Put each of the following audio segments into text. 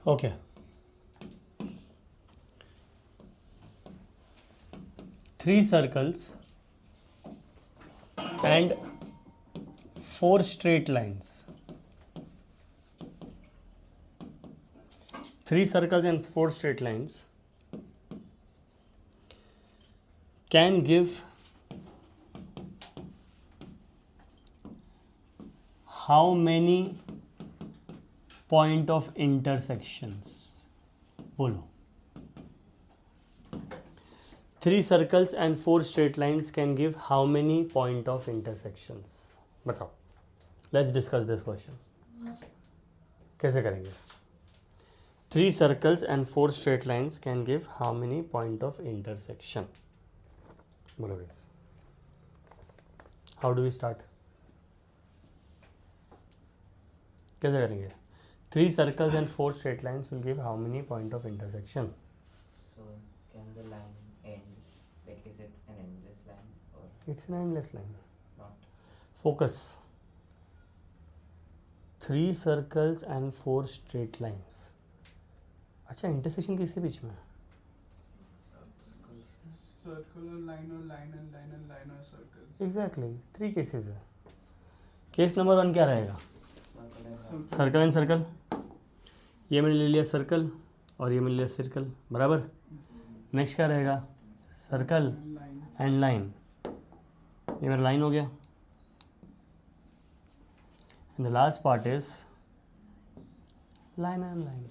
Okay, three circles and four straight lines. Three circles and four straight lines can give how many point of intersections? बोलो. Three circles and four straight lines can give how many point of intersections? बताओ. Let's discuss this question. कैसे करेंगे? Three circles and four straight lines can give how many point of intersection? बोलो guys. How do we start? कैसे करेंगे? Three circles and four straight lines will give how many point of intersection? So can the line end? Like, is it an endless line or It's an endless line. not? Focus. Three circles and four straight lines. अच्छा, intersection किसके बीच में है? Circular line और line and line and line और circle. Exactly, three cases है. Case number 1 क्या रहेगा? Circle and circle. ये मैंने ले लिया सर्कल और ये मैंने ले लिया सर्कल, बराबर. नेक्स्ट क्या रहेगा? Circle line. And line. ये मेरा लाइन हो गया. And the last part is line and line.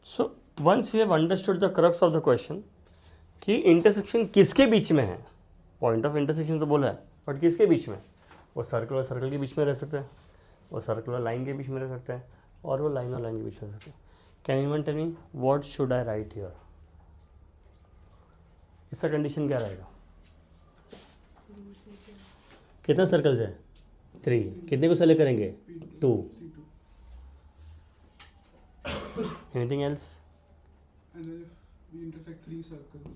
So once you have understood the crux of the question कि इंटरसेक्शन किसके बीच में है, पॉइंट ऑफ इंटरसेक्शन तो बोला है, बट किसके बीच में? वो सर्कल और सर्कल के बीच में रह सकते हैं, वो सर्कल और लाइन के बीच में रह सकते हैं, और वो लाइन और लाइन के बीच में रह सकते हैं. Can anyone tell me what should I write here? इसका कंडीशन क्या रहेगा? कितना सर्कल्स है? 3. कितने को सेलेक्ट करेंगे? 2. Anything else? And then if we intersect three circles,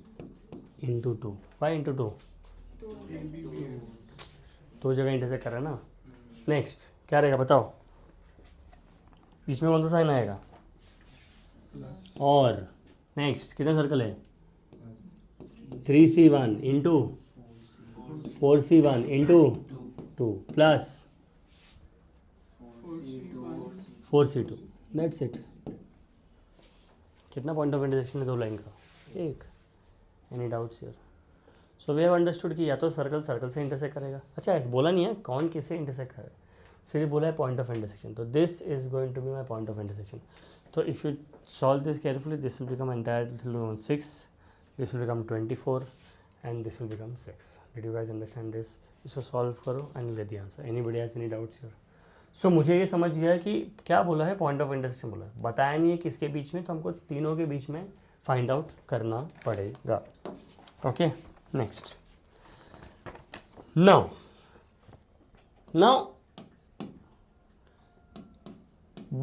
into 2. Why into 2? A, B, B, A. दो जगह इंटरसेक्ट कर रहा है ना. नेक्स्ट क्या रहेगा बताओ? बीच में कौन सा साइन आएगा? और नेक्स्ट कितने सर्कल है? 3C1 into 4C1 into 2 plus 4C2. That's it. कितना पॉइंट ऑफ इंटरसेक्शन है दो लाइन का? एक. Any doubts here? So we have understood कि या तो सर्कल सर्कल से इंटरसेक्ट करेगा. अच्छा, ऐसे बोला नहीं है कौन किससे इंटरसेक्ट करेगा, सिर्फ बोला है पॉइंट ऑफ इंटरसेक्शन. तो this is going to be my point of intersection. तो if you solve this carefully, this will become entire 6, this will become 24 and this will become 6. Did you guys understand this? इसको solve करो and let the answer. Anybody has any doubts here? So मुझे ये समझ गया कि क्या बोला है, पॉइंट ऑफ इंटरसेक्शन बोला है, बताया नहीं है किसके बीच में, तो हमको तीनों के बीच में फाइंड आउट करना पड़ेगा. Okay, next. Now,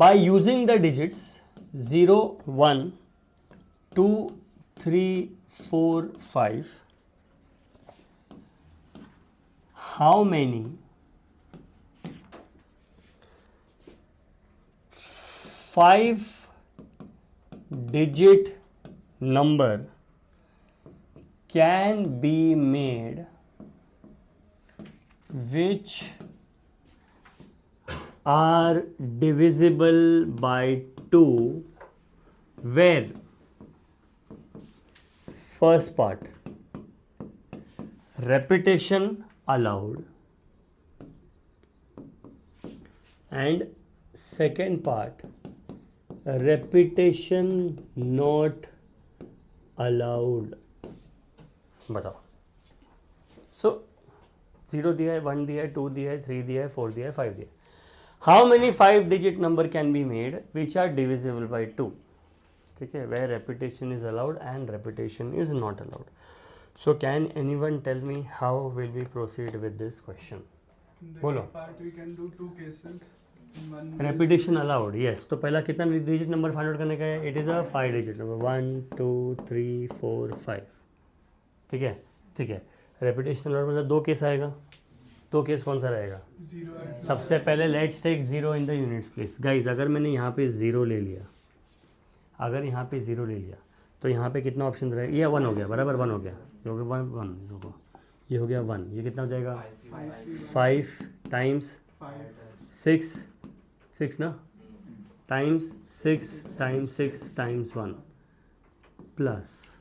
by using the digits 0, 1, 2, 3, 4, 5, how many 5-digit number can be made which are divisible by 2, where first part repetition allowed and second part repetition not allowed. बताओ. सो 0 दिया है, 1 दिया है, 2 दिया है, 3 दिया है, 4 दिया है, 5 दिया है. How many 5-digit number can be made which are divisible by 2? ठीक है, where repetition is allowed and repetition is not allowed. So can anyone tell me how will we proceed with this question? In the बोलो. A part we can do two cases. In one repetition allowed, yes. तो पहला कितना digit number find out करने का है? It is a 5-digit number. 1, 2, 3, 4, 5. ठीक है, ठीक है. रेपिटेशन अलाउड मतलब 2 केस आएगा. तो केस कौन सा रहेगा? Zero and सबसे पहले let's take zero in the units place. Guys अगर मैंने यहाँ पे ज़ीरो ले लिया, अगर यहाँ पे ज़ीरो ले लिया तो यहाँ पे कितना ऑप्शन रहेगा? ये 1 हो गया, बराबर 1 हो गया, ये हो गया 1 देखो, ये हो गया 1, ये कितना हो जाएगा? 5 टाइम्स 6, 6 ना, टाइम्स 6 टाइम्स 6 टाइम्स 1 प्लस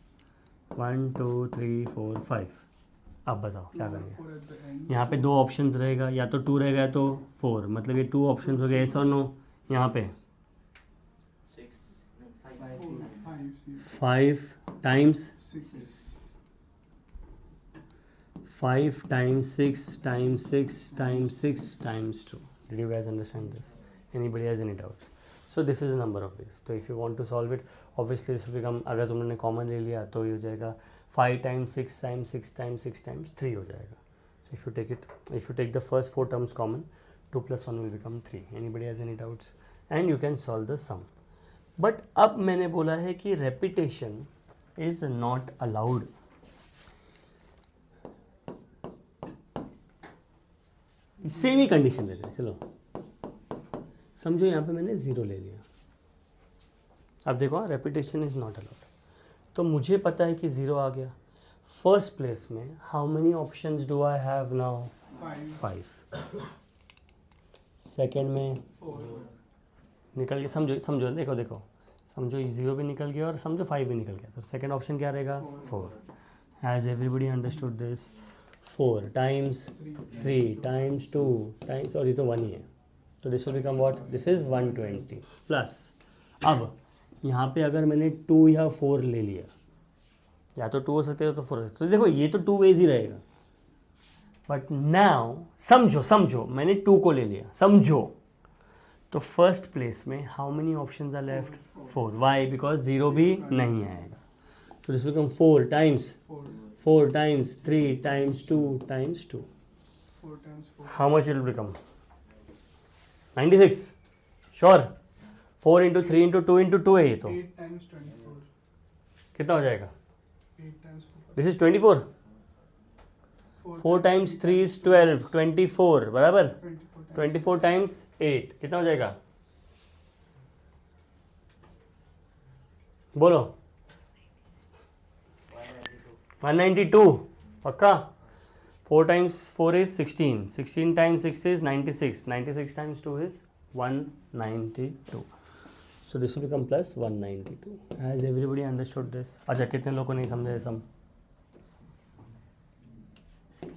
1 2 3 4 5. अब बताओ क्या करेंगे? 4 at the end. यहाँ पे दो ऑप्शंस रहेगा, या तो 2 रहेगा या तो 4, मतलब ये 2 ऑप्शंस हो गए, येस और नो. यहाँ पे 5 times 5 times 6 times 6 times 6 times 2. Did you guys understand this? Anybody has any doubts? So this is the number of ways. So if you want to solve it, obviously this will become, अगर तुमने common ले लिया तो ये हो जाएगा 5 times 6 times 6 times 6 times 3 हो जाएगा. So if you take it, if you take the first 4 terms common, 2 plus 1 will become 3. Anybody has any doubts? And you can solve the sum. But अब मैंने बोला है कि repetition is not allowed. Same he condition देते हैं. चलो समझो यहाँ पे मैंने ज़ीरो ले लिया. अब देखो रेपिटेशन इज़ नॉट अलाउड. तो मुझे पता है कि ज़ीरो आ गया. फर्स्ट प्लेस में how many options do I have now? 5. Second में 4. निकल गया. समझो समझो, देखो देखो, समझो ये ज़ीरो भी निकल गया और समझो 5 भी निकल गया. तो सेकेंड ऑप्शन क्या रहेगा? 4. Has everybody understood this? 4 times 3 times 2 times, और ये तो 1 ही है, तो this will become what? This is 120 plus. अब यहाँ पे अगर मैंने 2 या 4 ले लिया, या तो 2 हो सकते हो तो 4 हो सकते हो, तो देखो ये तो 2 वेज ही रहेगा. बट नाउ समझो समझो, मैंने 2 को ले लिया, समझो, तो फर्स्ट प्लेस में how many options are left? 4. Why? Because zero भी नहीं आएगा. so this will become 4 times 4 times 3 times 2 times 2. 4 times 4. How much it will become? 96. Sure. 4 into 3 into 2 into 2 है ये तो. 8 times 24. कितना हो जाएगा? 8 times 4. This is 24. 4 times 3 is 12. 24 बराबर. 24 times 8 कितना हो जाएगा? बोलो. 192. पक्का? 4 times 4 is 16. 16 times 6 is 96. 96 times 2 is 192. So this will become plus 192. Has everybody understood this? अच्छा, कितने लोगों को नहीं समझा ये सम?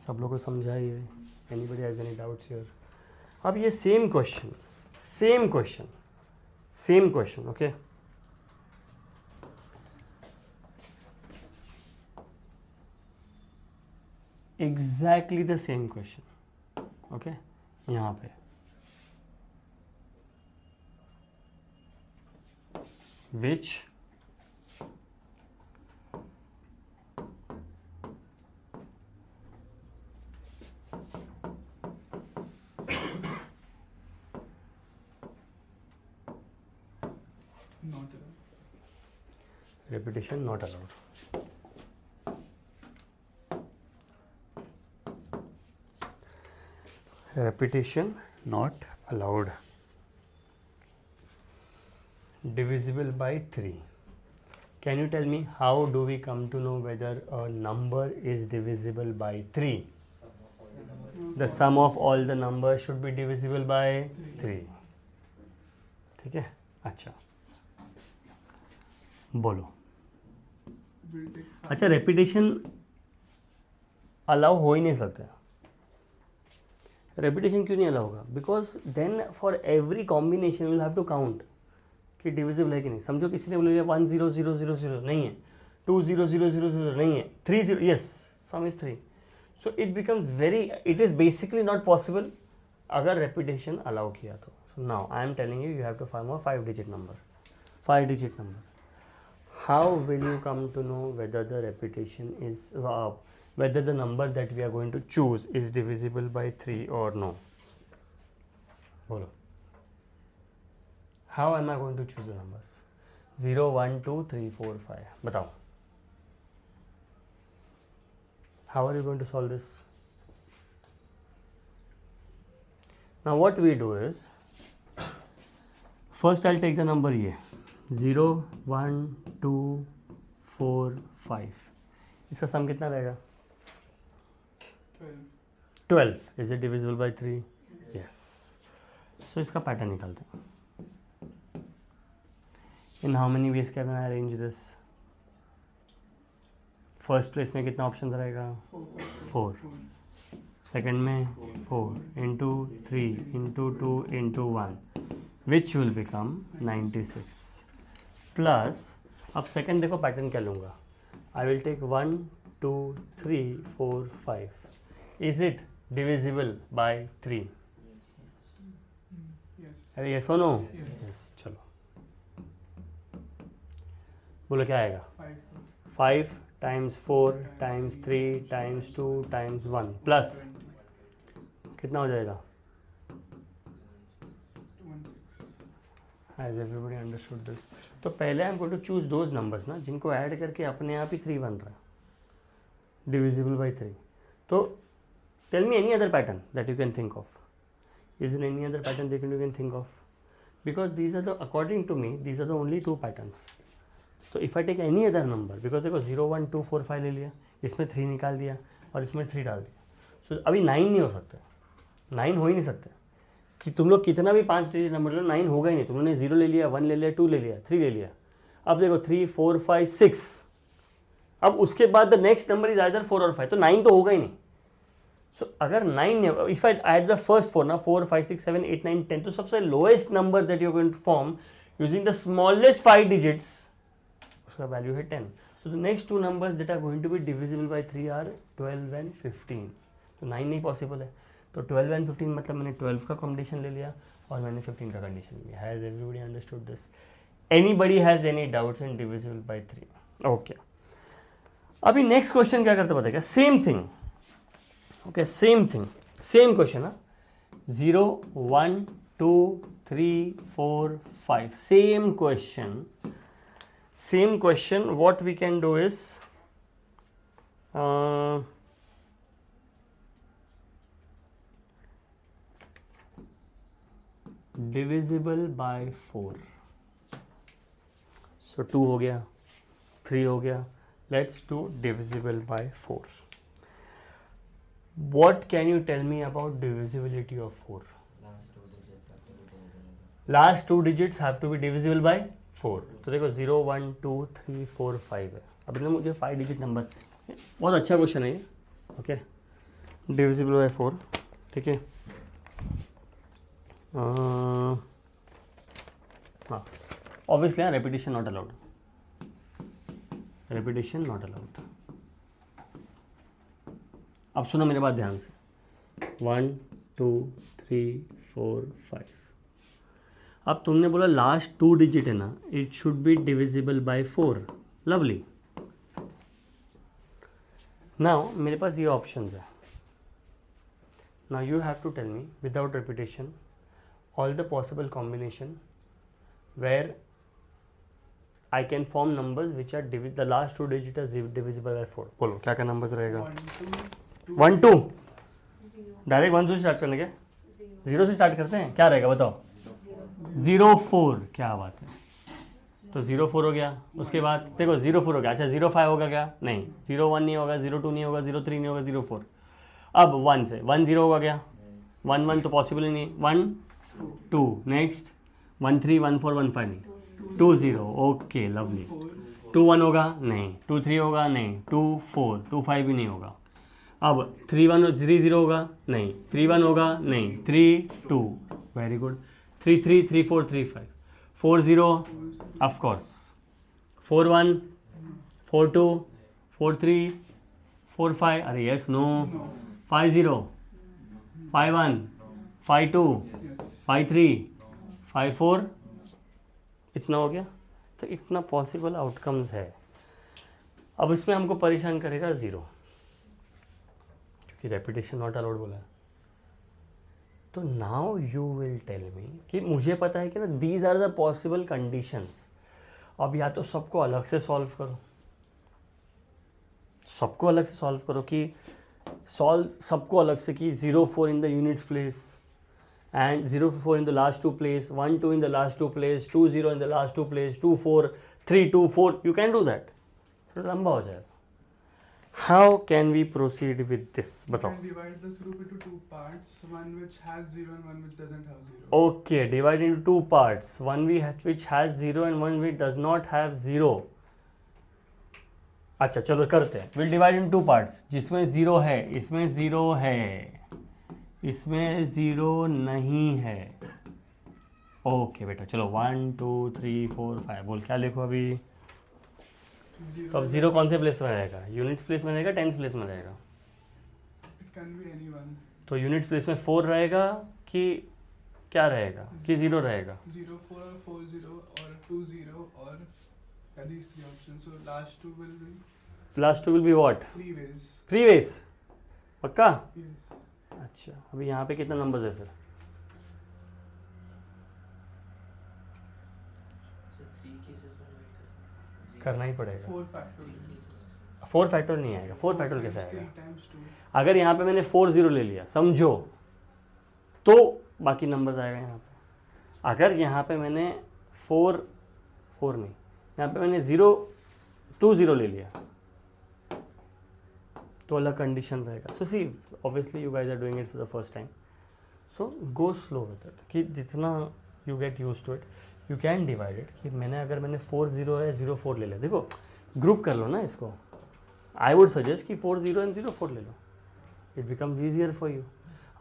सब लोगों को समझा ही है. Anybody has any doubts here? अब ये same question, okay? Exactly the same question, okay? यहाँ पे विच Not allowed. repetition not allowed. Repetition not allowed. Divisible by 3. Can you tell me how do we come to know whether a number is divisible by 3? The sum of all the numbers should be divisible by 3. ठीक है? अच्छा, बोलो. We'll take 5. अच्छा, repetition allow हो ही नहीं सकता. Repetition क्यों नहीं अलाउ होगा? Because then for every combination will have to count कि डिविजिबल है कि नहीं. समझो किसी ने बोला 1 0 0 0 0 नहीं है, 2 0 0 0 0 नहीं है, 3 0 yes, sum is 3. So it becomes very, it is basically not possible अगर रेपिटेशन अलाउ किया तो. So now I am telling you, you have to find 5 digit number. 5 digit number. How will you come to know whether the repetition is whether the number that we are going to choose is divisible by 3 or no? Bolo. How am I going to choose the numbers? 0 1 2 3 4 5. Batao. How are you going to solve this? Now what we do is, first I'll take the number ये 0 1 2 4 5, इसका सम कितना रहेगा 12. 12. Is it divisible by 3? Yes. So इसका pattern निकालते हैं. In how many ways can I arrange this? First place में कितना option रहेगा 4. सेकेंड में 4 into 3 into 2 into 1 which will become 96 plus. अब सेकेंड देखो पैटर्न क्या लूँगा. I will take 1 2 3 4 5. Is it divisible by 3? Yes. अरे ये सुनो. Yes. यस चलो बोलो क्या आएगा. 5. 5 times 4 times 3 times 2 times 1 plus 20. कितना हो जाएगा. 16. Has everybody understood this. तो पहले I am going to choose those numbers ना जिनको ऐड करके अपने आप ही 3 बन रहा है, डिविजिबल बाई 3. तो tell me any other pattern that you can think of. Is in any other pattern that you can think of? Because these are the, according to me these are the only 2 patterns. तो if I take any other number, because देखो 0 1 2 4 5 ले लिया, इसमें 3 निकाल दिया और इसमें 3 डाल दिया. सो अभी 9 नहीं हो सकता. 9 हो ही नहीं सकते कि तुम लोग कितना भी 5 डिजिट नंबर लो 9 होगा ही नहीं. तुमने 0 ले लिया, 1 ले लिया, 2 ले लिया, 3 ले लिया. अब देखो 3 4 5 6. अब उसके बाद the next number is either 4 और 5, तो 9 तो होगा ही नहीं. सो अगर 9 नहीं, if I add the first 4 ना 4 5 6 7 8 9 10, तो सबसे lowest number that you going to form using the smallest 5 digits, उसका वैल्यू है 10. So the next 2 numbers that are going to be divisible by 3 are 12 and 15. तो 9 नहीं पॉसिबल है. तो 12 and 15 मतलब मैंने 12 का कंडीशन ले लिया और मैंने 15 का कंडीशन लिया. Has everybody understood this? Anybody has any doubts in divisible by 3? Okay. अभी नेक्स्ट क्वेश्चन क्या करते पता है क्या? Same thing. Okay same thing, same question है. 0 1 2 3 4 5, same question. Same question, what we can do is divisible by 4. So 2 हो गया, 3 हो गया. Let's do divisible by 4. What can you tell me about divisibility of 4? Last 2 digits have to be divisible by Last 2 digits have to be divisible by 4. तो देखो 0 1 2 3 4 5 है. अब ना मुझे 5 डिजिट नंबर, बहुत अच्छा क्वेश्चन है ये. Okay divisible by 4. ठीक है. हाँ ऑब्वियसली हाँ, repetition not allowed. Repetition not allowed. अब सुनो मेरे बात ध्यान से. 1 2 3 4 5. अब तुमने बोला लास्ट 2 डिजिट है ना, it should be divisible by 4. Lovely. Now मेरे पास ये ऑप्शंस है. Now you have to tell me without repetition all the possible combination where I can form numbers which are the last 2 digit are divisible by 4. बोलो क्या क्या numbers रहेगा. 1 2 direct 1 2 से start करने के, 0 से स्टार्ट करते हैं. क्या रहेगा बताओ. 0 4. क्या बात है. तो 0 4 हो गया. उसके बाद देखो 0 4 हो गया. अच्छा 0 5 होगा क्या? नहीं. 0 1 नहीं होगा, 0 2 नहीं होगा, 0 3 नहीं होगा, 0 4. अब 1 से 1 0 होगा क्या? 1 1 तो पॉसिबल ही नहीं. 1 2 नेक्स्ट 1 3 1 4 1 5 नहीं. 2 0. Okay lovely. 2 1 होगा नहीं. 2 3 होगा नहीं. 2 4 2 5 भी नहीं होगा. अब 3 1 3 0 होगा नहीं. 3 1 होगा नहीं. 3 2. Very good. 3 3 3 4 3 5. 4 0 of course. 4 1 4 2 4 3 4 5. अरे यस नो. 5 0 5 1 5 2 5 3 5 4. इतना हो गया. तो इतना पॉसिबल आउटकम्स है. अब इसमें हमको परेशान करेगा 0, क्योंकि रेपिटेशन नॉट अलाउड बोला है. तो now you will tell me कि मुझे पता है कि ना these are the possible conditions. अब या तो सबको अलग से सॉल्व करो, सबको अलग से सॉल्व करो कि सबको अलग से कि 0 4 इन the units place and 0 4 in the last two place, 1 2 in the last two place, 2 0 in the last two place, 2 4 3 2 4, you can do that. थोड़ा लंबा हो जाएगा. How can we proceed with this? You बताओ. can divide this group into two parts, one which has 0 and one which doesn't have 0. Okay, divide into two parts, one which has 0 and one which does not have 0. अच्छा चलो करते हैं. We'll divide into two parts. जिसमें 0 है, इसमें 0 है, इसमें 0 नहीं है. ओके बेटा चलो 1 2 3 4 5 बोल क्या लिखो अभी. तो अब 0 कौन से प्लेस में रहेगा? यूनिट्स प्लेस में रहेगा, टेंस प्लेस में रहेगा? It can be anyone. तो यूनिट्स प्लेस में 4 रहेगा कि क्या रहेगा कि 0 रहेगा? 0 4 or 4 0 or 2 0 or these three options. So last two will be last two will be what? 3 ways. 3 ways. पक्का? Yes. अच्छा अभी यहाँ पे कितना नंबर्स है फिर? So 3 cases में divide करते हैं. करना ही पड़ेगा. 4 factorial. 4 फैक्टर नहीं आएगा. 4 फैक्टर कैसे 3 आएगा? times 2. अगर यहाँ पे मैंने 4 0 ले लिया समझो तो बाकी नंबर्स आएगा यहाँ पे. अगर यहाँ पे मैंने 4 नहीं, यहाँ पे मैंने 2 0 ले लिया तो अलग कंडीशन रहेगा. So see obviously you guys are doing it for the first time, so go slow with it कि जितना you get use to it you can divide it. कि अगर मैंने 4 0 या 0 4 ले लिया, देखो ग्रुप कर लो ना इसको. आई वुड सजेस्ट कि 4 0 एंड 0 4 ले लो, it becomes easier for you.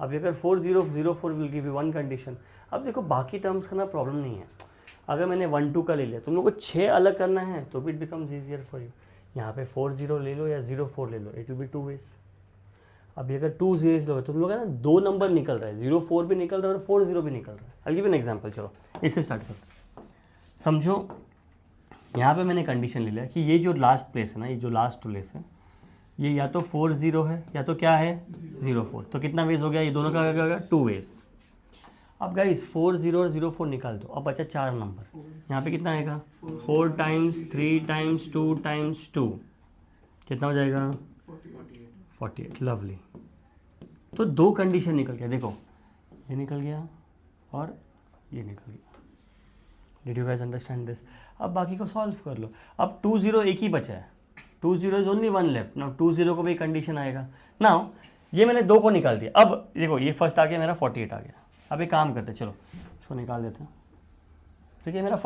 अब अगर 4 0 0 4 will give you one condition. अब देखो बाकी टर्म्स का ना प्रॉब्लम नहीं है. अगर मैंने 1 2 का ले लिया, तुम लोग को 6 अलग करना है तो भी it becomes easier for you. यहाँ पे 4 0 ले लो या 0 4 ले लो, इट विल बी 2 ways. अभी अगर 2 0 लो तुम लोग का ना 2 नंबर निकल रहा है, 0 4 भी निकल रहा है और 4 0 भी निकल रहा है. I give an example. चलो इससे स्टार्ट करते हैं. समझो यहाँ पे मैंने कंडीशन ले लिया कि ये जो लास्ट प्लेस है ना, ये जो लास्ट प्लेस है, ये या तो 4 0 है या तो क्या है 0 4. तो कितना वेज हो गया? ये दोनों का क्या होगा? 2 ways. अब गाइस 4 0 और 0 4 निकाल दो. अब बचा 4 नंबर. यहाँ पे कितना आएगा? 4 टाइम्स 3 टाइम्स 2 टाइम्स 2 कितना हो जाएगा? 48. लवली. तो 2 कंडीशन निकल गया. देखो ये निकल गया और ये निकल गया. Did you guys understand this? अब बाकी को सॉल्व कर लो. अब 2 0 एक ही बचा है. 2 0 इज ओनली 1 लेफ्ट. नाउ 2 0 को भी कंडीशन आएगा. नाउ ये मैंने 2 को निकाल दिया. अब देखो ये फर्स्ट आ गया मेरा 48 आ गया. अब एक काम करते हैं, चलो इसको निकाल देते हैं. ठीक है मेरा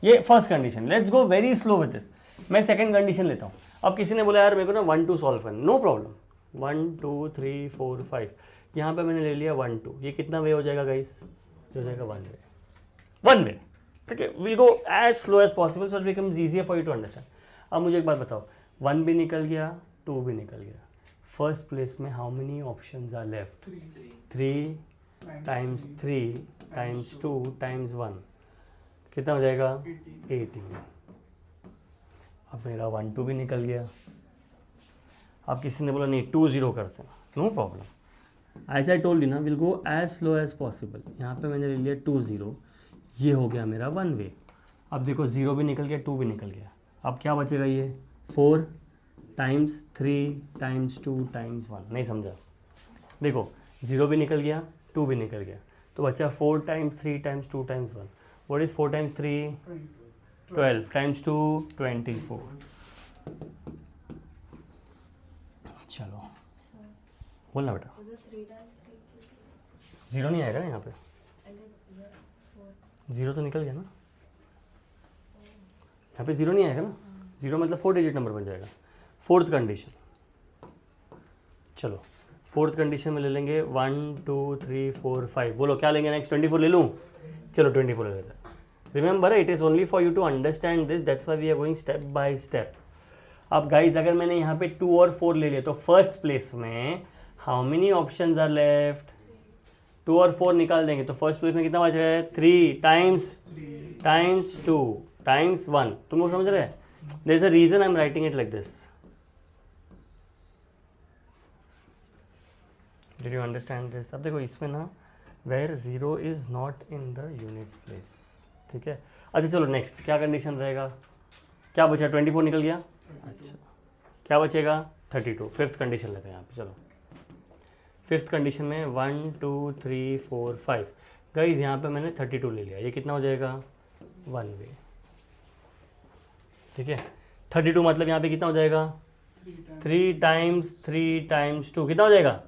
ये first condition. Let's go very slow with this. मैं सेकंड कंडीशन लेता हूँ. अब किसी ने बोला यार मेरे को ना 1 2 सॉल्व करना. No problem. 1 2 3 4 5 यहाँ पे मैंने ले लिया 1 2. ये कितना वे हो जाएगा गाइस? हो जाएगा 1 वे. ठीक है. Will go as slow as possible so it becomes easier for you to understand. अब मुझे एक बात बताओ, 1 भी निकल गया, 2 भी निकल गया. फर्स्ट प्लेस में how many options are left? 3 times 3 times 2 times 1 कितना हो जाएगा? 18. अब मेरा 1 2 भी निकल गया. अब किसी ने बोला नहीं 2 0 करते हैं. No problem. As I told you ना, will go as slow as possible. यहाँ पे मैंने ले लिया 2 0. ये हो गया मेरा 1 वे. अब देखो 0 भी निकल गया, 2 भी निकल गया. अब क्या बचेगा? ये 4 टाइम्स 3 टाइम्स 2 टाइम्स 1. नहीं समझा? देखो 0 भी निकल गया, 2 भी निकल गया, तो बचा 4 times 3 times 2 times 1. What is 4 times 3? 12 times 2 24. चलो बोलना बेटा. 0 नहीं आएगा ना यहाँ पे? 0 तो निकल गया ना यहाँ पे. 0 नहीं आएगा ना. 0 मतलब 4 डिजिट नंबर बन जाएगा. Fourth condition. चलो फोर्थ कंडीशन में ले लेंगे 1 2 3 4 5. बोलो क्या लेंगे नेक्स्ट? 24 ले लूँ? चलो 24 ले लेते हैं. Remember it is only for you to understand this. That's why we are going step by step. अब गाइज अगर मैंने यहाँ पे 2 और 4 ले लिया तो फर्स्ट प्लेस में how many options are left? 2 और 4 निकाल देंगे तो फर्स्ट प्लेस में कितना बच रहा है? 3 टाइम्स 2 टाइम्स 1. तुम लोग समझ रहे हैं? There is a reason I am writing it like this. Did you understand this? अब देखो इसमें ना where 0 is not in the units place. ठीक है. अच्छा चलो नेक्स्ट क्या कंडीशन रहेगा? क्या बचा? 24 निकल गया. अच्छा क्या बचेगा? 32. फिफ्थ कंडीशन लेते हैं यहाँ पे. चलो फिफ्थ कंडीशन में 1 2 3 4 5 गाइज, यहाँ पे मैंने 32 ले लिया, ये कितना हो जाएगा 1 वे, ठीक है। 32 मतलब यहाँ पे कितना हो जाएगा 3 टाइम्स 2 कितना हो जाएगा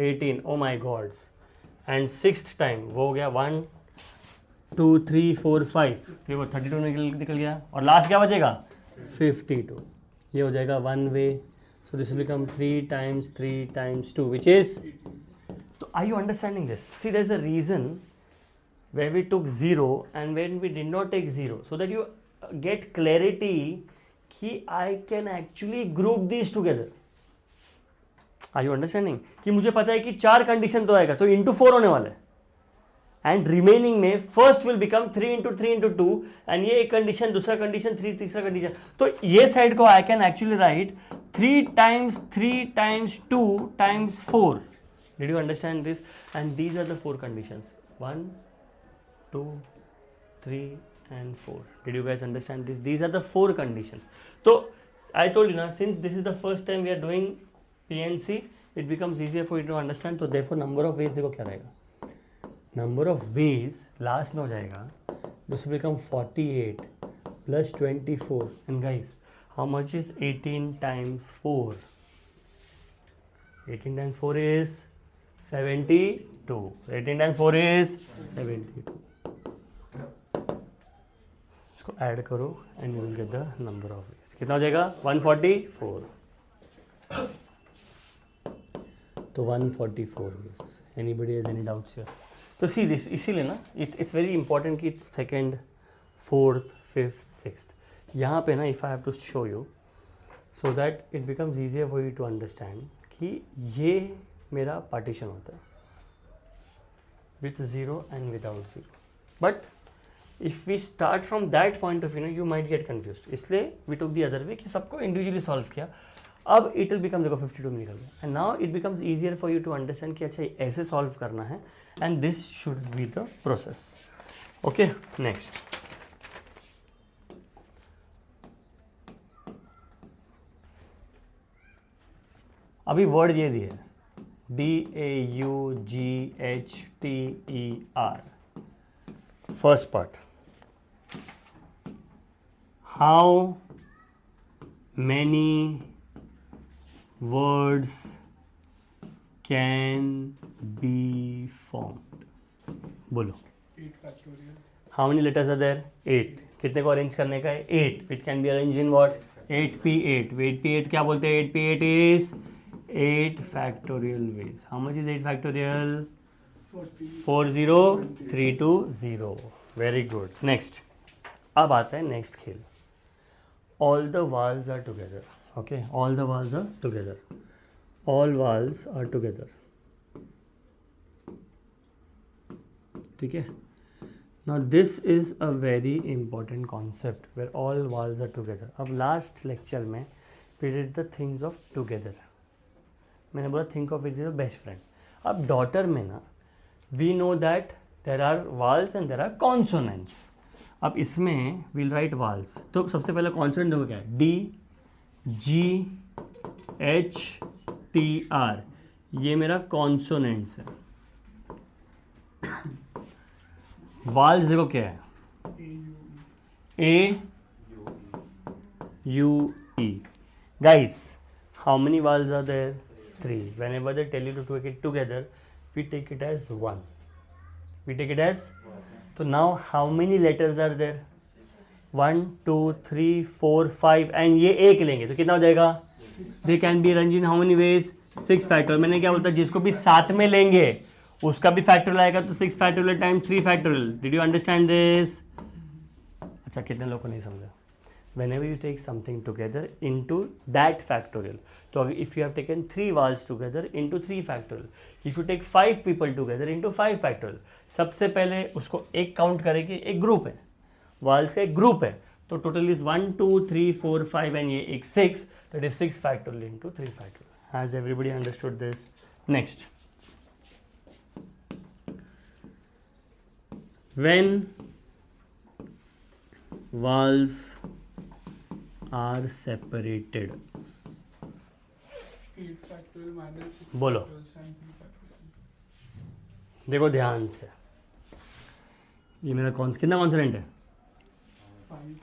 18, ओ माई गॉड्स। एंड सिक्स्थ टाइम वो हो गया 1 2 3 4 5, देखो 32 निकल गया, और लास्ट क्या बचेगा 52, ये हो जाएगा 1 way. So this will become 3 times 2 which is, तो are you understanding this? See there is the reason where we took 0 and when we did not take 0, so that you get clarity कि I can actually group these together. Are you understanding? कि मुझे पता है कि 4 condition तो आएगा, तो into 4 होने वाला है, एंड रिमेनिंग में first will become 3 into 3 into 2, and ये एक कंडीशन, दूसरा कंडीशन 3, तीसरा कंडीशन, तो ये साइड को I can actually right 3 times 2 times 4. Did you understand this? And these are the 4 conditions, 1 2 3 and 4. Did you guys understand this? These are the 4 conditions. So I told you now, since this is the first time we are doing PNC, it becomes easier for you to understand. So therefore number of ways देखो क्या रहेगा, number of ways last में हो जाएगा, this will become 48 plus 24, and guys how much is 18 times 4? 18 times 4 is 72. 18 times 4 is 72. इसको add करो and you will get the number of ways, कितना हो जाएगा 144, तो 144 ways. Anybody has any doubts here? तो सी दिस, इसीलिए ना it's very important कि सेकेंड, फोर्थ, फिफ्थ, सिक्स्थ, यहाँ पे ना if I have to show you so that it becomes easier for you to understand कि ये मेरा पार्टीशन होता है with 0 and without 0. But if we start from that point of view, you might get confused. इसलिए we took the other way कि सबको individually solve किया. अब it will become, देखो 52 में निकल गया, and now it becomes easier for you to understand कि अच्छा ऐसे solve करना है, and this should be the process. Okay, next. अभी word ये दिए DAUGHTER. First part. How many words can be formed? बोलो. 8 factorial. How many letters are there? 8. कितने को अरेंज करने का है? 8. It can be arranged in what? 8p8. 8p8 क्या बोलते हैं? 8p8 is 8 factorial ways. How much is 8 factorial? 40320. Very good. Next. अब आता है नेक्स्ट खेल. All the vowels are together. Okay, all the vowels are together. All vowels are together. ठीक है. Now this is a very important concept where all vowels are together. अब last lecture में we did the things of together. मैंने बोला think of it as a best friend. अब daughter में ना we know that there are vowels and there are consonants. अब इसमें will write Waals, तो सबसे पहले कॉन्सोनेंट देखो क्या है, DGHTR, ये मेरा कॉन्सोनेंट्स है. वाल्स देखो क्या है, AUE. Guys how many vowels are there? 3. Whenever they tell you to take it together, we take it as 1. We take it as, so now how many letters are there? 1 2 3 4 5, and ये एक लेंगे तो कितना हो जाएगा? They can be arranged in how many ways? 6 factorial. मैंने क्या बोलता, जिसको भी साथ में लेंगे उसका भी फैक्टोरियल आएगा, तो 6 factorial times 3 factorial. Did you understand this? अच्छा, कितने लोगों को नहीं समझा? Whenever you take something together into that factorial, तो if you have taken 3 vowels together into 3 factorial, if you take 5 people together into 5 factorial, सबसे पहले उसको एक काउंट करेंगे, एक ग्रुप है, vowels का एक ग्रुप है, तो टोटल इज 1 2 3 4 5 एंड ये एक 6, that is 6 factorial into 3 factorial. Has everybody understood this? Next, when vowels are separated, 8 factorial minus 6 बोलो. factorial times 3 factorial. देखो ध्यान से, ये मेरा कितना कॉन्सोनेंट है?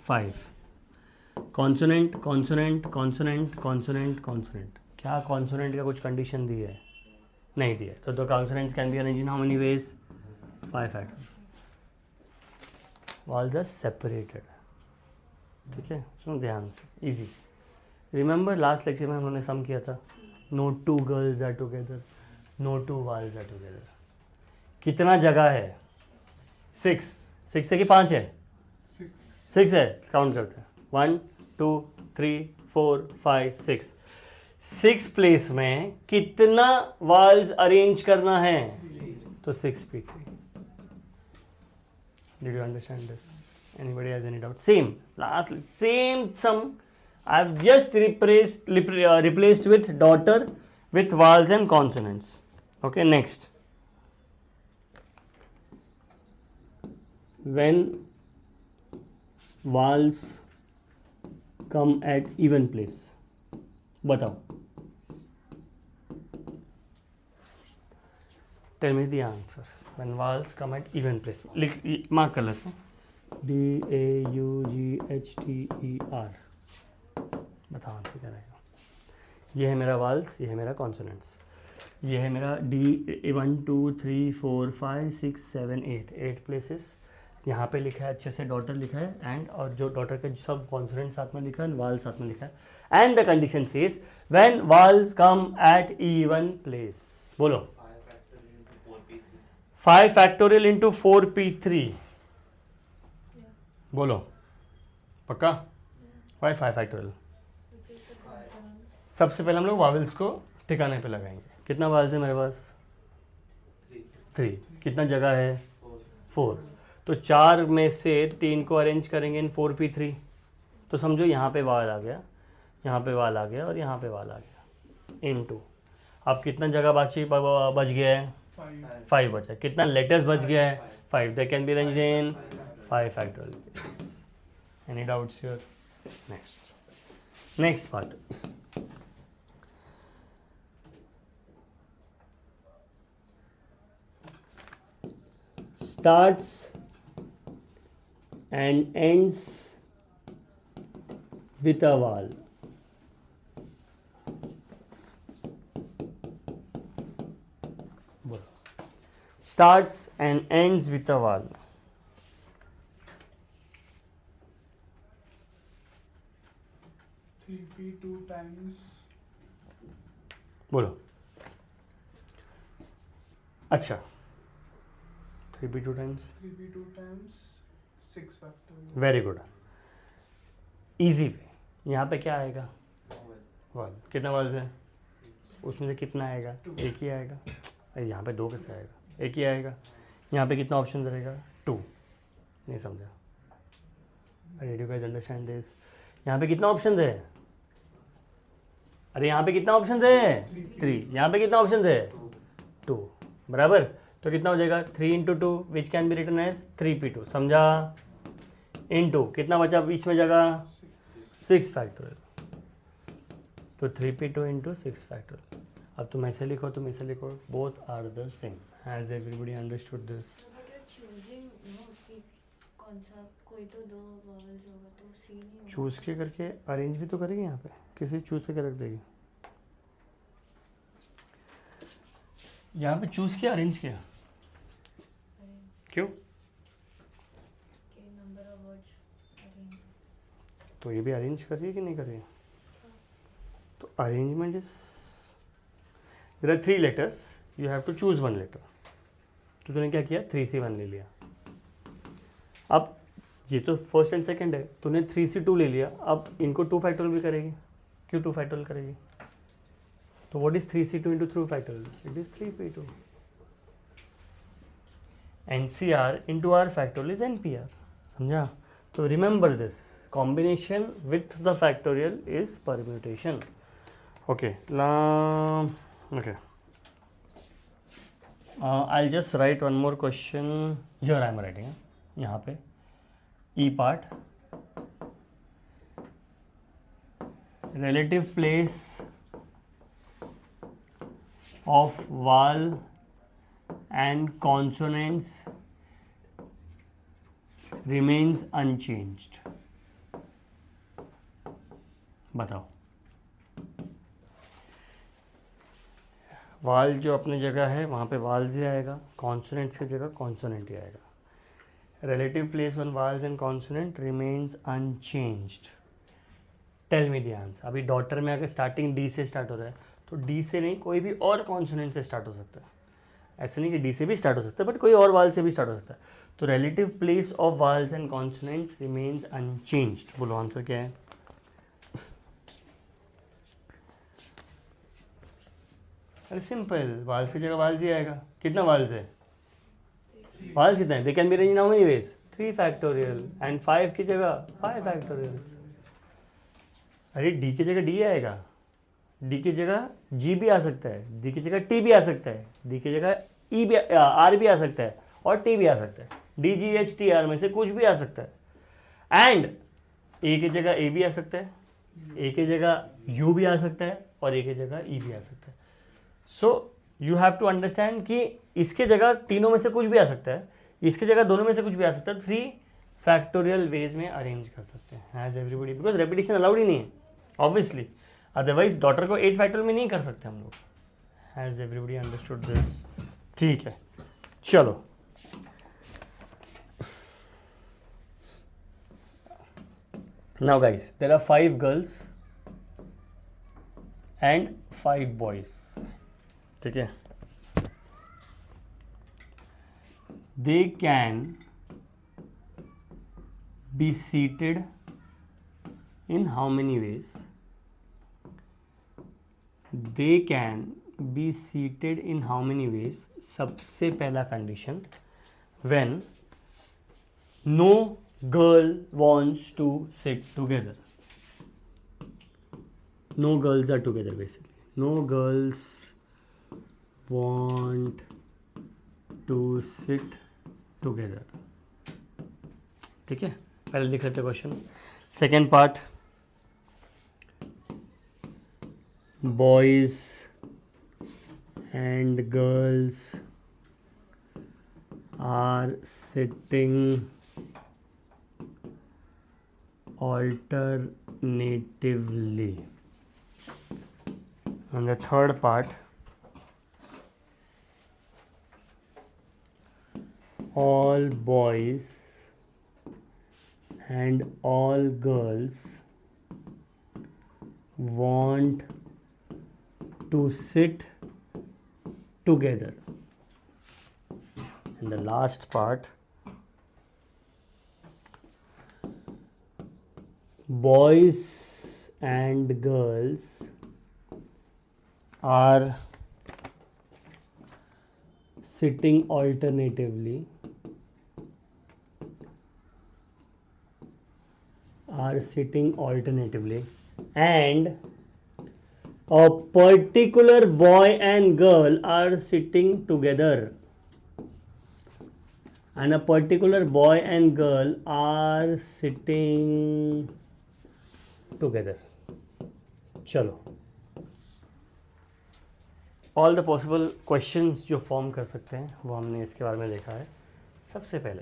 5। Consonant consonant consonant consonant consonant, क्या कॉन्सोनेंट का कुछ कंडीशन दी है? नहीं दी है। तो the consonants can be arranged in how many ways? 5 factor. Vowels are separated. ठीक है, सुनो ध्यान से, इजी। रिमेंबर लास्ट लेक्चर में हमने सम किया था, no 2 girls are together, no 2 vowels are together. कितना जगह है? 6 है कि 5 है? 6 है। काउंट करते हैं, 1 2 3 4 5 6। 6 प्लेस में कितना वाल्स अरेंज करना है? तो 6p3। Did you understand this? Anybody has any doubt? Same, same sum. I've just replaced with daughter with vowels and consonants. Okay, next. When vowels come at even place, बताओ। Tell me the answer. When vowels come at even place, mark कर लेते हैं, DAUGHTER। बताओ answer क्या रहेगा? ये है मेरा वाल्स, ये है मेरा कॉन्सोनेंट्स, ये है मेरा D 1 2 3 4 5 6 7 8 प्लेसेस। यहाँ पे लिखा है अच्छे से, डॉटर लिखा है, एंड और जो डॉटर के सब कॉन्सोनेंट साथ में लिखा है, वाल साथ में लिखा है। And the condition says when vowels come at even place. बोलो 5 फैक्टोरियल इंटू 4p3। बोलो पक्का? 5 फैक्टोरियल। सबसे पहले हम लोग वावल्स को ठिकाने पे लगाएंगे। कितना वावल्स है मेरे पास? 3। कितना जगह है? 4। तो 4 में से 3 को अरेंज करेंगे इन 4p3। तो समझो यहाँ पे वाल आ गया, यहाँ पे वाल आ गया और यहाँ पे वाल आ गया, इनटू। अब कितना जगह बच गया है? 5 बचा। कितना लेटर्स बच गया है? 5। दे can be arranged in 5 factorial. Any doubts here? Next part. starts and ends with a vowel. Starts and ends with a vowel. (3p2 times) बोलो। अच्छा, 3p2 times 3p2 times 6 factorial. Very good, easy way. यहाँ पे क्या आएगा? One. कितना Waals है? उसमें से कितना आएगा? एक ही आएगा। अरे यहाँ पे 2 कैसे आएगा? एक ही आएगा। यहाँ पे कितना ऑप्शन रहेगा? 2। नहीं समझा? अरे डू गाइस अंडरस्टैंड दिस? यहाँ पे कितना ऑप्शन है? अरे यहाँ पे कितना ऑप्शन है? 3। यहाँ पे कितना ऑप्शन है? 2। बराबर। तो कितना हो जाएगा? 3 into 2 which can be written as 3p2। समझा? इंटू कितना बचा बीच में जगह? 6 फैक्टोरियल। तो 3p2 इंटू 6 फैक्टोरियल। अब तुम ऐसे लिखो, तुम ऐसे लिखो, both are the same. Has everybody understood this? कौन सा, कोई तो 2 वॉवल्स होगा तो सी नहीं होगा। चूज के करके अरेंज भी तो करेगी। यहाँ पे किसी चूज करके रख देगी। यहाँ पे चूज किया, अरेंज किया, क्यों? के नंबर ऑफ वर्ड्स अरेंज। तो ये भी अरेंज कर रही है कि नहीं कर रही है? तो arrangement is, there are 3 letters, you have to choose 1 letter. तो तूने क्या किया? 3c1 ले लिया। अब ये तो फर्स्ट एंड सेकंड है, तूने 3c2 ले लिया। अब इनको 2 फैक्टोरियल भी करेगी। क्यों 2 फैक्टोरियल करेगी? तो what is 3c2 into 3 factorial? It is 3p2। NCR into R factorial is NPR। समझा? तो remember this, combination with the factorial is permutation. Okay, okay. I'll just write one more question. Here I am writing. यहाँ पे E part, relative place of vowel and consonants remains unchanged. बताओ, वाल जो अपनी जगह है वहाँ पे वाल्स ही आएगा, कॉन्सोनेंट्स की जगह कॉन्सोनेंट ही आएगा. Relative place on vowels and consonant remains unchanged. Tell me the answer. अभी डॉटर में अगर स्टार्टिंग डी से स्टार्ट हो रहा है तो डी से नहीं, कोई भी और कॉन्सोनेंट से स्टार्ट हो सकता है. ऐसे नहीं कि डी से भी स्टार्ट हो सकता है, बट कोई और वाल से भी स्टार्ट हो सकता है. तो relative place of vowels and consonants remains unchanged. बोलो आंसर क्या है? अरे सिंपल, वाल्स की जगह वाल्स ही आएगा. कितना वाल्स है? वाल्स कितना है? दे can be arranged in how many veg? 3 factorial and 5 की जगह 5 फैक्टोरियल. अरे डी की जगह डी आएगा, डी की जगह जी भी आ सकता है, डी की जगह टी भी आ सकता है, डी की जगह ई भी आर भी आ सकता है और टी भी आ सकता है. D G H T R में से कुछ भी आ सकता है. एंड ए की जगह ए भी आ सकता है, ए की जगह यू भी आ सकता है और ए की जगह ई भी आ सकता है. So you have to understand कि इसके जगह तीनों में से कुछ भी आ सकता है, इसकी जगह दोनों में से कुछ भी आ सकता है. 3 फैक्टोरियल वेज में अरेंज कर सकते हैं has everybody, because repetition allowed ही नहीं है ऑब्वियसली. अदरवाइज डॉटर को 8 फैक्टोरियल में नहीं कर सकते हम लोग. Has everybody understood this? ठीक है, चलो. Now guys, there are 5 girls and 5 boys. ठीक है, they can be seated in how many ways? They can be seated in how many ways? सबसे पहला condition, when no girl wants to sit together. No girls are together basically. No girls want to sit together. ठीक है, पहले लिख लेते question. Second part, boys and girls are sitting alternatively. And the third part, all boys and all girls want to sit together. And the last part, boys and girls are sitting alternatively, and a particular boy and girl are sitting together, and a particular boy and girl are sitting together. चलो, all the possible questions जो form कर सकते हैं वो हमने इसके बारे में देखा है. सबसे पहले,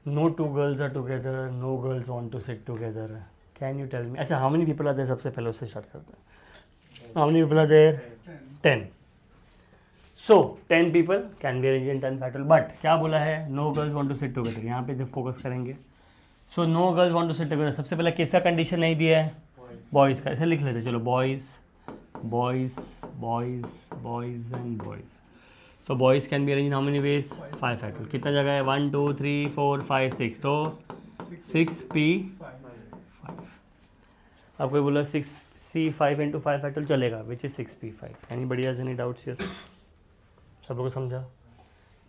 no 2 girls are together, no girls want to sit together. Can you tell me, अच्छा how many people are there? सबसे पहले उससे स्टार्ट करते हैं. How many people are there? 10. So 10 people can be arranged in 10 factorial. But क्या बोला है? No girls want to sit together. यहाँ पे जब फोकस करेंगे, so no girls want to sit together. सबसे पहले किसका कंडीशन नहीं दिया है? बॉयज़ का. ऐसे लिख लेते. चलो, boys boys and boys. So boys can be arranged in how many ways? 5 factorial. कितना जगह है? 1 2 3 4 5 6. तो 6p5. अब कोई बोला 6c5 into 5 factorial चलेगा, which is 6p5. Anybody has any doubts here? सब लोगों को समझा?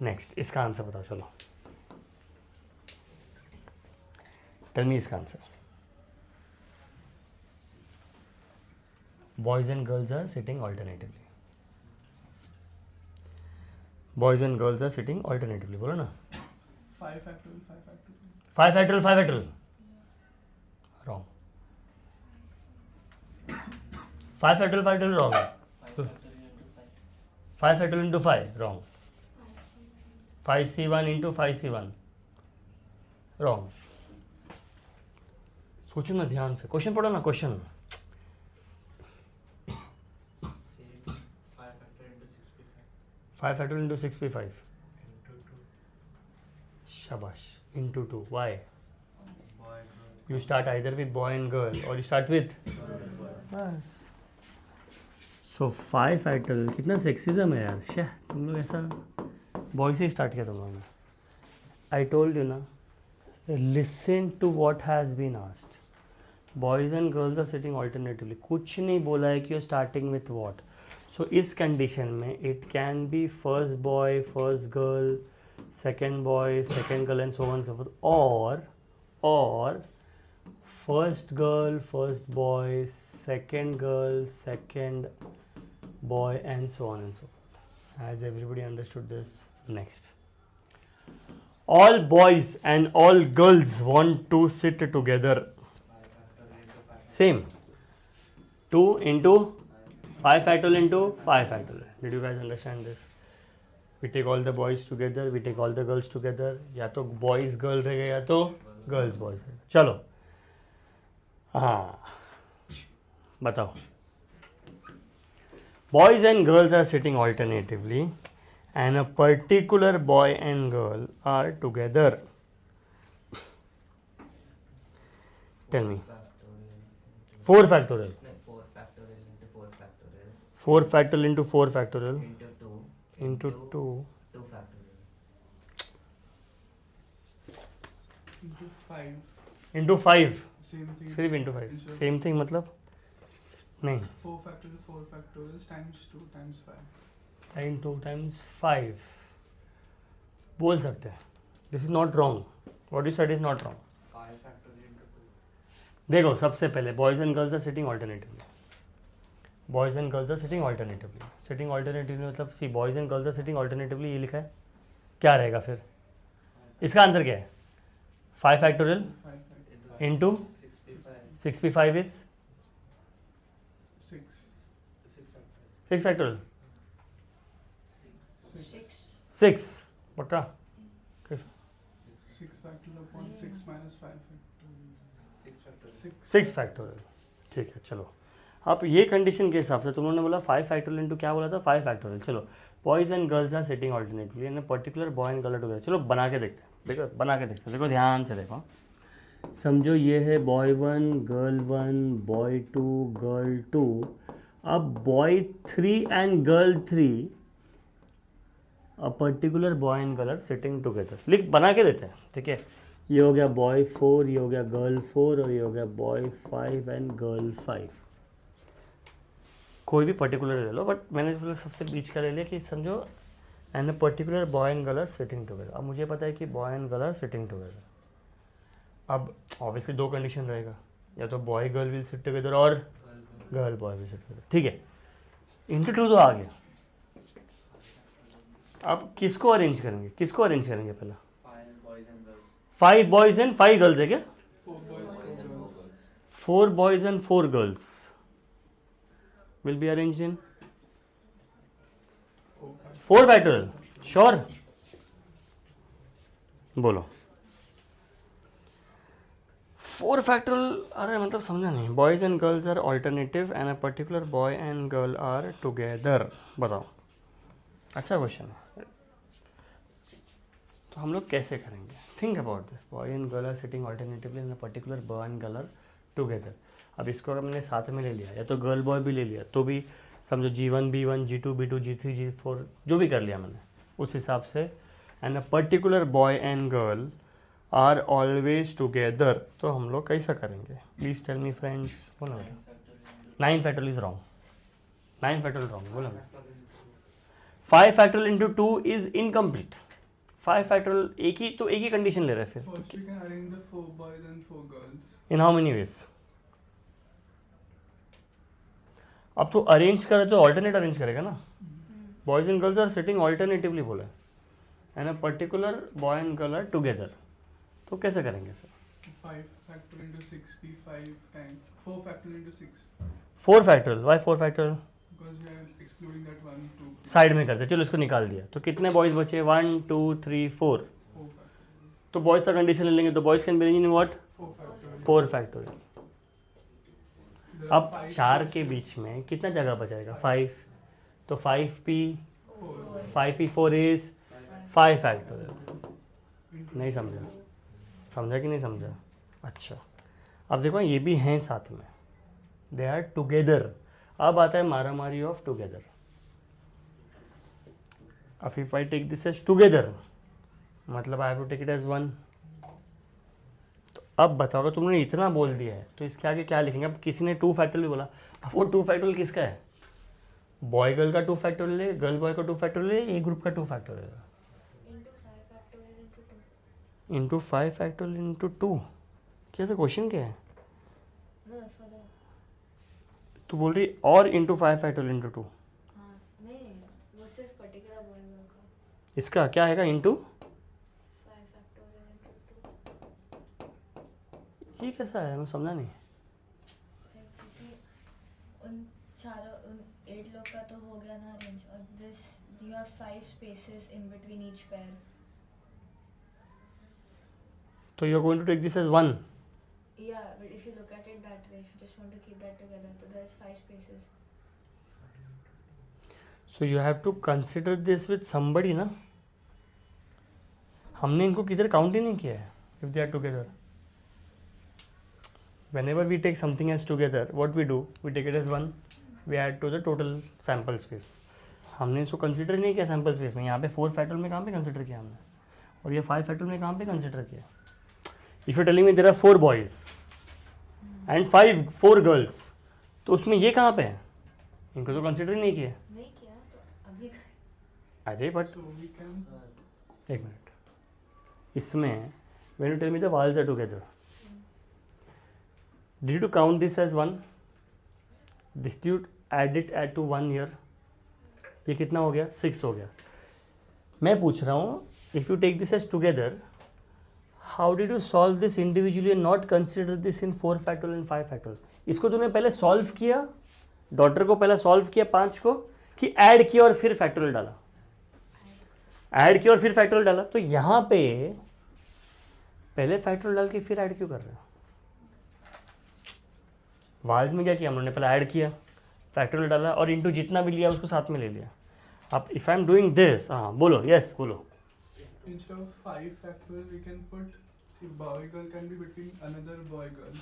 नेक्स्ट, इसका आंसर बताओ. चलो, टेल मी इसका answer. Boys and girls are sitting alternatively. Boys and girls are sitting alternatively. बोलो ना. 5 factorial, 5 factorial. 5 factorial, 5 factorial. Wrong. 5 factorial, 5 factorial wrong. 5 factorial into 5. Wrong. 5c1 into 5c1 wrong. सोचो ना ध्यान से, question पढ़ो ना question. Say 5 factor into 6p5 5 factorial into 6p5 into 2 शाबाश into 2 why boy girl. you start either with boy and girl or you start with बस। सो 5 factorial कितना sexism है यार, शे तुम लोग ऐसा बॉय से स्टार्ट किया तुम लोगों ने। आई टोल्ड यू ना, listen to what has been asked. Boys and girls are sitting alternatively, कुछ नहीं बोला है कि you starting with what. So इस कंडीशन में it can be first boy first girl second boy second girl and so on so fourth, और first girl first boy second girl second boy and so on and so forth. Has everybody understood this? Next, all boys and all girls want to sit together. 5 factor into 5 Same, 2 into 5 factorial into 5 factorial. Did you guys understand this? We take all the boys together, we take all the girls together. या तो boys girl रहेगा या तो girls boys रहेगा। चलो हाँ बताओ, boys and girls are sitting alternatively and a particular boy and girl are together. Tell me. Factorial 4 factorial, no, 4 factorial into 4 factorial 4 factorial into 4 factorial into 2 into 2 2 factorial into 5 into 5, same thing. सिर्फ into 5, Into same thing मतलब नहीं, 4 factorial times 2 times 5 time 2 times 5 बोल सकते हैं। This is not wrong, what you said is not wrong. 5 factorial into 2 देखो सबसे पहले boys and girls are sitting alternatively, boys and girls are sitting alternatively. Sitting alternatively मतलब see boys and girls are sitting alternatively, ये लिखा है, क्या रहेगा फिर? इसका आंसर क्या है? 5 factorial 5 factorial into 6p5 is 6 6 factorial 6 6 पक्का? 6 factorial upon 6 minus 5 factorial 6 factorial 6 factorial, ठीक है। चलो अब ये कंडीशन के हिसाब से तुम लोगों ने बोला 5 factorial into क्या बोला था? 5 factorial। चलो boys and girls are sitting alternately and particular boy and girl together. चलो बना के देखते हैं, देखो बना के देखते हैं, देखो ध्यान से देखो। समझो ये है boy 1 girl 1 boy 2 girl 2, अब boy 3 and girl 3 a particular boy and girl are sitting together। लिख बना के देते हैं, ठीक है। ये हो गया boy 4, ये हो गया girl 4 और ये हो गया boy 5 and girl 5। कोई भी पर्टिकुलर ले लो, बट मैंने मतलब सबसे बीच का ले लिया कि समझो and a particular boy and girl are sitting together. अब मुझे पता है कि boy and girl are sitting together. अब ऑब्वियसली दो कंडीशन रहेगा, या तो boy girl will sit together और girl boy will sit together, ठीक है। इंटू 2 तो आ गया। अब किसको अरेंज करेंगे, किसको अरेंज करेंगे पहला? 5 boys and girls 5 boys and 5 girls है क्या? 4 boys 4 girls 4 boys and 4 girls will be arranged in 4 factorial, sure? बोलो 4 factorial। अरे मतलब समझा नहीं। Boys and girls are alternative and a particular boy and girl are together. बताओ, अच्छा question है। तो हम लोग कैसे करेंगे? Think about this, boy and girl are sitting alternatively and a particular boy and girl are together. अब इसको अगर मैंने साथ में ले लिया या तो गर्ल बॉय भी ले लिया तो भी समझो G1 B1 G2 B2 G3 G4 जो भी कर लिया मैंने उस हिसाब से, and a particular boy and girl are always together. तो हम लोग कैसा करेंगे? Please tell me friends. बोलो 9 factorial is wrong, 9 factorial wrong, बोलो 5 factorial into 2 is incomplete. 5 factorial एक ही कंडीशन ले रहे हैं फिर। First we can arrange the 4 boys and 4 girls in how many ways? अब तो अरेंज करे तो ऑल्टरनेट अरेंज करेगा ना। Boys and girls are sitting alternatively बोला है and a particular boy and girl are together. तो कैसे करेंगे फिर? 5 factorial into 6p5 times 4 factorial into 6 4 factorial, why 4 factorial? because we are excluding that 1, 2, 3, side में करते, चलो इसको निकाल दिया, तो कितने बॉयज़ बचे? 1 2 3 4। 4 factorial. तो बॉयज़ का कंडीशन ले लेंगे, तो boys can be in what? 4 factorial. 4 factorial. There are अब 5 4 के spaces. बीच में कितना जगह बचाएगा? 5, तो 5p 4 5p4 is 5 factorial. into नहीं समझा? समझा कि नहीं समझा? अच्छा, अब देखो ये भी हैं साथ में, दे आर टुगेदर। अब आता है मारा मारी ऑफ टुगेदर। अब if I take this as together, मतलब I have to take it as 1। तो अब बताओ, तुमने इतना बोल दिया है तो इसके आगे क्या लिखेंगे? अब किसी ने 2 फैक्टोरियल भी बोला, अब वो 2 फैक्टोरियल किसका है? बॉय गर्ल का 2 फैक्टोरियल है, गर्ल बॉय का 2 फैक्टोरियल है, ए ग्रुप का 2 फैक्टोरियल है? into 5 factorial into 2. Into 5 factorial into 2। कैसे क्वेश्चन क्या है? No, for the तू बोल रही और इंटू 5 फैक्टोरियल इंटू 2। हाँ नहीं, वो सिर्फ पर्टिकुलर बॉय गर्ल का इसका क्या आएगा? Into 5 factorial into 2. ये कैसा है? मैं समझा नहीं। क्योंकि उन चारों उन 8 लोग का तो हो गया ना अरेंज, और this you have 5 spaces in between each pair. तो you are going to take this as 1। Yeah, but if you look at it that way, if you just want to keep that together, so there's 5 spaces. So you have to consider this with somebody ना। हमने इनको किधर count ही नहीं किया है। If they are together, whenever we take something as together, what we do, we take it as 1, we add to the total sample space. हमने इसको कंसिडर नहीं किया सैम्पल स्पेस में। यहाँ पे 4 फैक्टोरियल में कहाँ पे कंसिडर किया हमने, और ये 5 फैक्टोरियल में कहाँ पे कंसिडर किया? If you telling me there are 4 boys and 4 girls, तो उसमें ये कहाँ पे है? इनको तो कंसिडर नहीं किया। नहीं किया तो अभी अरे बट So we can एक मिनट, इसमें when you tell me the vowels are together, did you count this as 1? Did you add to 1 here? ये कितना हो गया? 6 हो गया। मैं पूछ रहा हूँ, if you take this as together, how did you solve this individually and not consider this in 4 factorial and 5 factorial? इसको तूने पहले सॉल्व किया, डॉटर को पहले सॉल्व किया 5 को, कि ऐड किया और फिर फैक्टोरियल डाला? ऐड किया और फिर फैक्टोरियल डाला। तो यहाँ पे पहले फैक्टोरियल डाल के फिर ऐड क्यों कर रहे हो? वाल्स में क्या किया हमने? पहले ऐड किया, फैक्टोरियल डाला और इंटू जितना भी लिया उसको साथ में ले लिया। अब if I am doing this, हाँ बोलो, यस बोलो। instead of 5 factorial we can put, see, boy girl can be between another boy girl,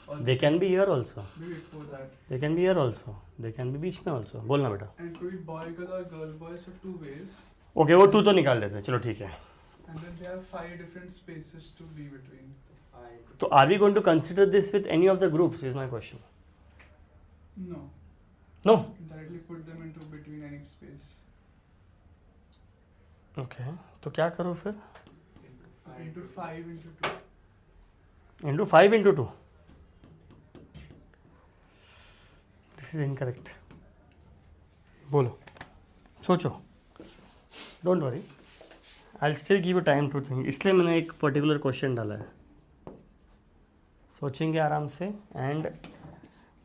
or they can be here also, be before that, they can be here also, they can be बीच में also. बोलना बेटा। and it could be boy girl or girl boy, so 2 ways, okay, वो 2 तो निकाल देते हैं, चलो ठीक है। and then they have 5 different spaces to be between. तो are we going to consider this with any of the groups is my question? No, no. directly put them into between any space. Okay, तो क्या करो फिर? Into 5 into 2. Into 5 into 2। This is incorrect. बोलो, सोचो, don't worry, I still give you time to think. इसलिए मैंने एक particular question डाला है। सोचेंगे आराम से, and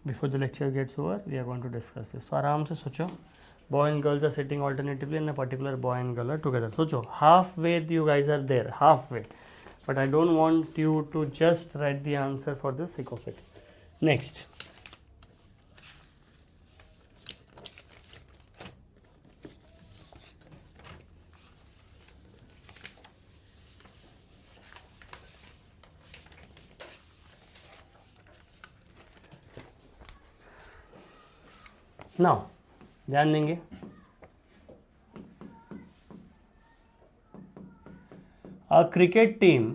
before the lecture gets over we are going to discuss this. तो आराम से सोचो, boy and girls are sitting alternatively and a particular boy and girl are together. सोचो, half way you guys are there, half way, but I don't want you to just write the answer for the sake of it. Next, now ध्यान देंगे, a cricket team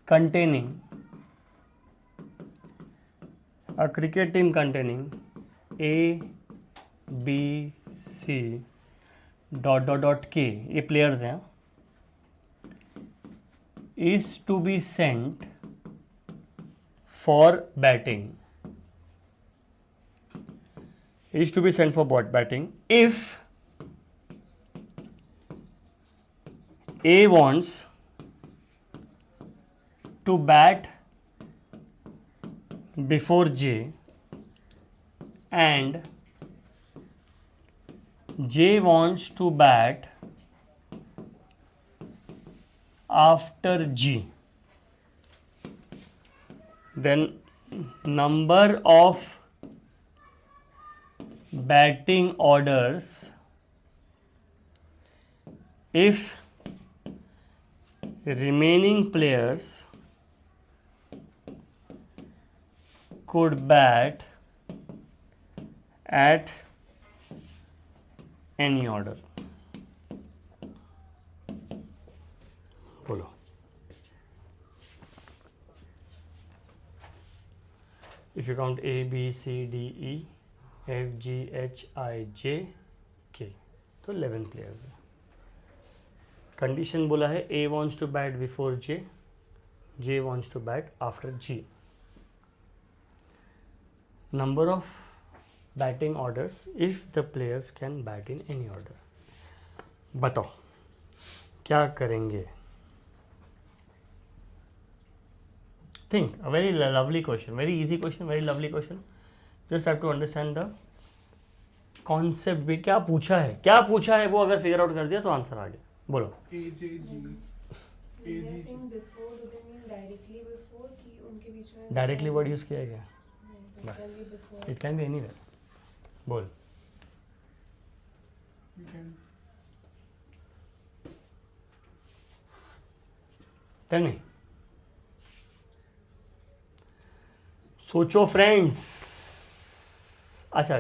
containing A, B, C dot K, ये players हैं, is to be sent for batting, if A wants to bat before J and J wants to bat after G, then number of batting orders if remaining players could bat at any order. बोलो. If you count A, B, C, D, E, F, G, H, I, J, K, तो 11 players है. Condition बोला है A wants to bat before J, J wants to bat after G. Number of batting orders if the players can bat in any order. बताओ क्या करेंगे? Think, a very lovely question, very easy question, very lovely question. Just have to understand the concept. भी क्या पूछा है वो अगर figure out कर दिया तो आंसर आ गया. बोलो. A J G A G G. before do they mean directly before कि उनके बीच में डायरेक्टली वर्ड यूज किया गया. नहीं, तो can be before. It can be anywhere. बोल. You can. Tell me. सोचो फ्रेंड्स. अच्छा,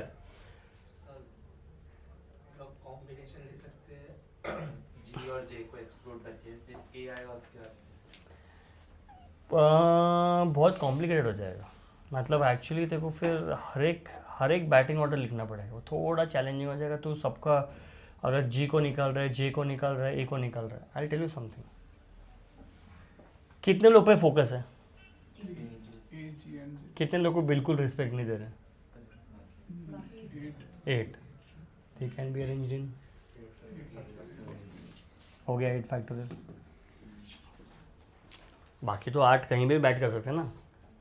कॉम्बिनेशन ले सकते हैं जी और जे को एक्सप्लोर करके फिर ए आएगा उसके बाद. बहुत कॉम्प्लिकेटेड हो जाएगा. मतलब एक्चुअली तेरे को फिर हर एक बैटिंग ऑर्डर लिखना पड़ेगा. वो थोड़ा चैलेंजिंग हो जाएगा. तू सबका अगर जी को निकाल रहा है, जे को निकाल रहा है, ए को निकाल रहा है. I tell you something. कितने लोग पे फोकस है? A G and J. कितने लोग को बिल्कुल रिस्पेक्ट नहीं दे रहे? 8. 8. दे कैन बी अरेंज्ड इन. हो गया 8 फैक्टोरियल. बाकी तो 8 कहीं भी बैट कर सकते हैं ना.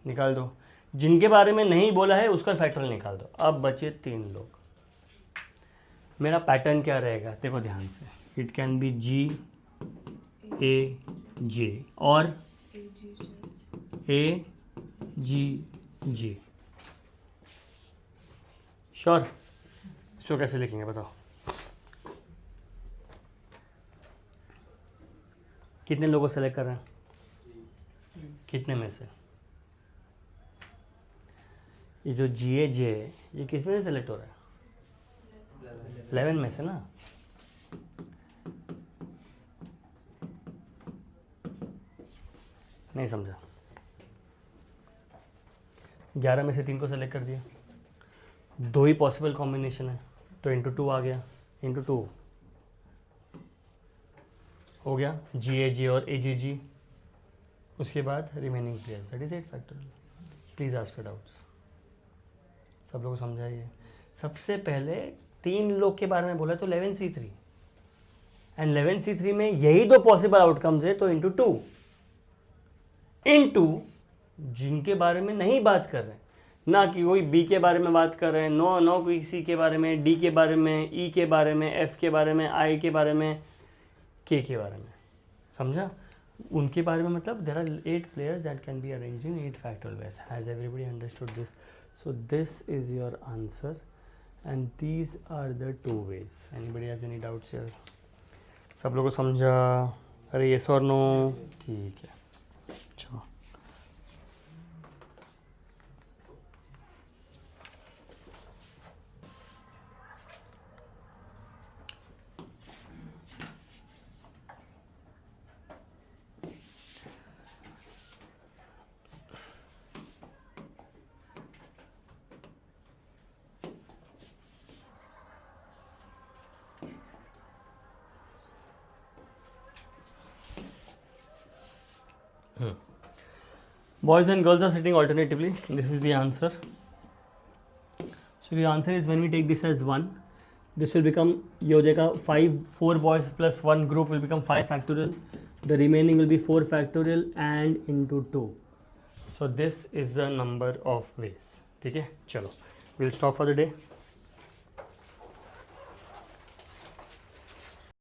निकाल दो. जिनके बारे में नहीं बोला है उसका फैक्टोरियल निकाल दो. अब बचे 3 लोग. मेरा पैटर्न क्या रहेगा देखो ध्यान से. इट कैन बी जी ए जे और ए जी जी. श्योर. इसको कैसे लिखेंगे बताओ. कितने लोगों को सेलेक्ट कर रहे हैं? कितने में से? ये जो जी ए जे ये किस में से सेलेक्ट हो रहा है? 11 में से ना. नहीं समझा. 11 में से 3 को सेलेक्ट कर दिया. 2 ही पॉसिबल कॉम्बिनेशन है तो इंटू 2 आ गया. इंटू 2 हो गया जी ए जी और ए जी जी. उसके बाद remaining players that is 8 factorial. Please ask your doubts. सब लोग समझाइए. सबसे पहले 3 लोग के बारे में बोला तो 11C3 एंड 11C3 में यही 2 पॉसिबल आउटकम्स है तो इंटू 2 इंटू जिनके बारे में नहीं बात कर रहे हैं. ना कि कोई बी के बारे में बात कर रहे हैं, नो कोई सी के बारे में, डी के बारे में, ई के बारे में, एफ के बारे में, आई के बारे में, के बारे में. समझा? उनके बारे में मतलब there are 8 players that can be arranged in 8 factorial ways. Has everybody understood this? So this is your answer and these are the 2 ways. Anybody has any doubts here? सब लोगों को समझा? अरे येस और नो? ठीक है. चलो. Boys and girls are sitting alternatively. This is the answer. So the answer is when we take this as 1, this will become ये हो जाएगा 4 boys plus 1 group will become 5 factorial. The remaining will be 4 factorial and into 2. So this is the number of ways. ठीक है. चलो we'll stop for the day.